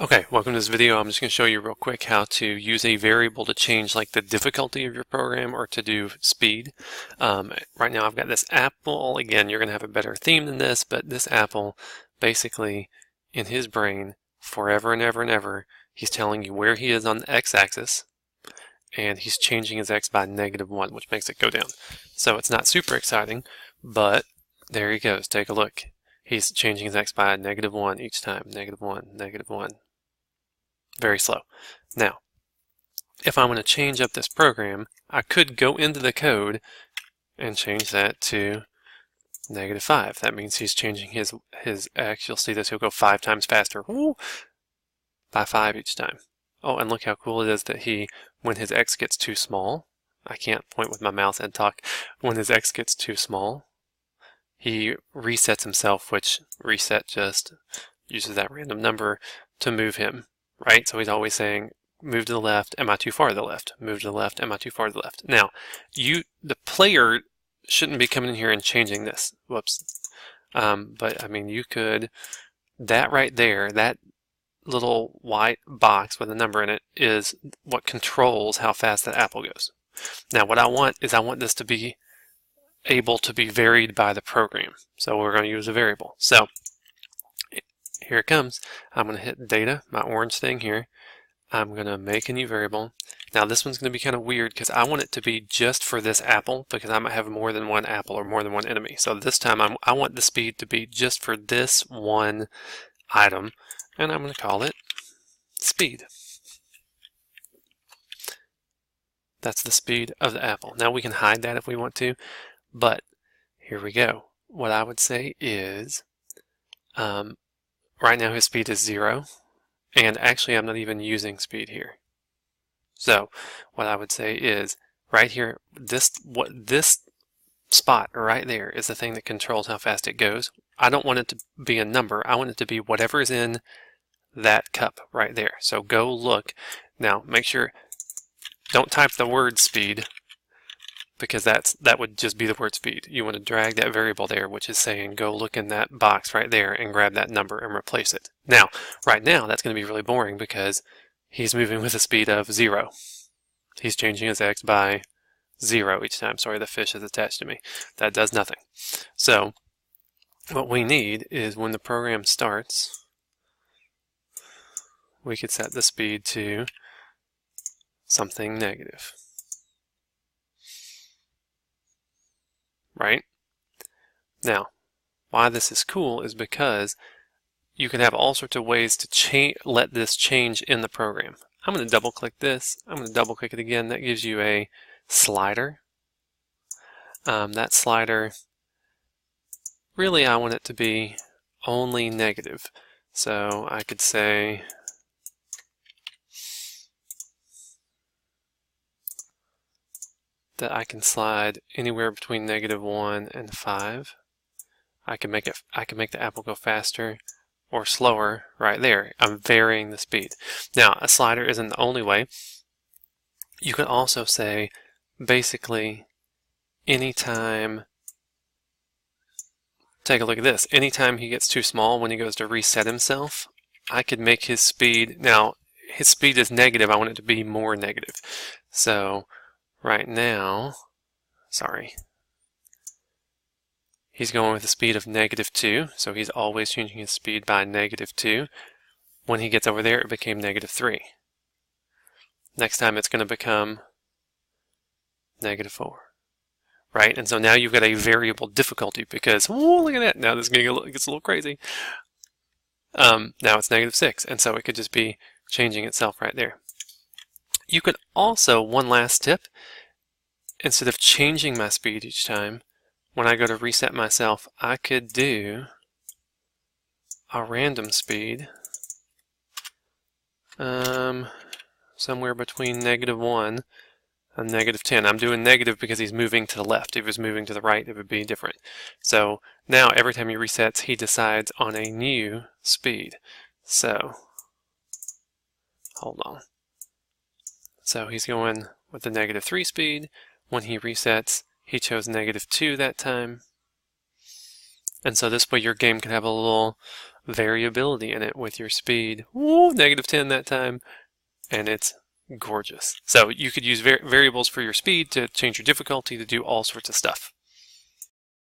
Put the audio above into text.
Okay, welcome to this video. I'm just going to show you real quick how to use a variable to change like the difficulty of your program or to do speed. Right now I've got this apple. Again, you're going to have a better theme than this, but this apple basically in his brain forever and ever and ever, he's telling you where he is on the x-axis and he's changing his x by -1, which makes it go down. So it's not super exciting, but there he goes. Take a look. He's changing his x by -1 each time. -1, -1. Very slow. Now, if I'm going to change up this program, I could go into the code and change that to -5. That means he's changing his x. You'll see this. He'll go 5 times faster. Woo! By 5 each time. Oh, and look how cool it is that when his x gets too small, I can't point with my mouse and talk. When his x gets too small, he resets himself, which reset just uses that random number to move him. Right? So he's always saying, move to the left, am I too far to the left? Move to the left, am I too far to the left? Now, the player shouldn't be coming in here and changing this. Whoops. But I mean, you could, that right there, that little white box with a number in it is what controls how fast that apple goes. Now, what I want is I want this to be able to be varied by the program. So we're going to use a variable. So here it comes. I'm going to hit data, my orange thing here. I'm going to make a new variable. Now this one's going to be kind of weird because I want it to be just for this apple because I might have more than one apple or more than one enemy. So this time I want the speed to be just for this one item, and I'm going to call it speed. That's the speed of the apple. Now we can hide that if we want to, but here we go. What I would say is right now his speed is 0, and actually I'm not even using speed here. So what I would say is right here, this spot right there is the thing that controls how fast it goes. I don't want it to be a number. I want it to be whatever is in that cup right there. So go look. Now make sure, don't type the word speed, because that would just be the word speed. You want to drag that variable there, which is saying go look in that box right there and grab that number and replace it. Now, right now, that's going to be really boring because he's moving with a speed of 0. He's changing his x by 0 each time. Sorry, the fish is attached to me. That does nothing. So, what we need is when the program starts, we could set the speed to something negative. Right? Now, why this is cool is because you can have all sorts of ways to let this change in the program. I'm going to double click this. I'm going to double click it again. That gives you a slider. That slider, really I want it to be only negative. So I could say that I can slide anywhere between -1 and 5. I can make the apple go faster or slower right there. I'm varying the speed. Now, a slider isn't the only way. You can also say basically anytime, take a look at this, anytime he gets too small when he goes to reset himself, I could make his speed, now his speed is negative, I want it to be more negative. So right now, sorry, he's going with a speed of -2, so he's always changing his speed by -2. When he gets over there, it became -3. Next time it's going to become -4. Right? And so now you've got a variable difficulty because, oh, look at that. Now this gets a little crazy. Now it's -6, and so it could just be changing itself right there. You could also, one last tip, instead of changing my speed each time, when I go to reset myself, I could do a random speed, somewhere between -1 and -10. I'm doing negative because he's moving to the left. If he was moving to the right, it would be different. So now every time he resets, he decides on a new speed. So, hold on. So he's going with the -3 speed. When he resets, he chose -2 that time. And so this way your game can have a little variability in it with your speed. Ooh, -10 that time, and it's gorgeous. So you could use variables for your speed to change your difficulty, to do all sorts of stuff.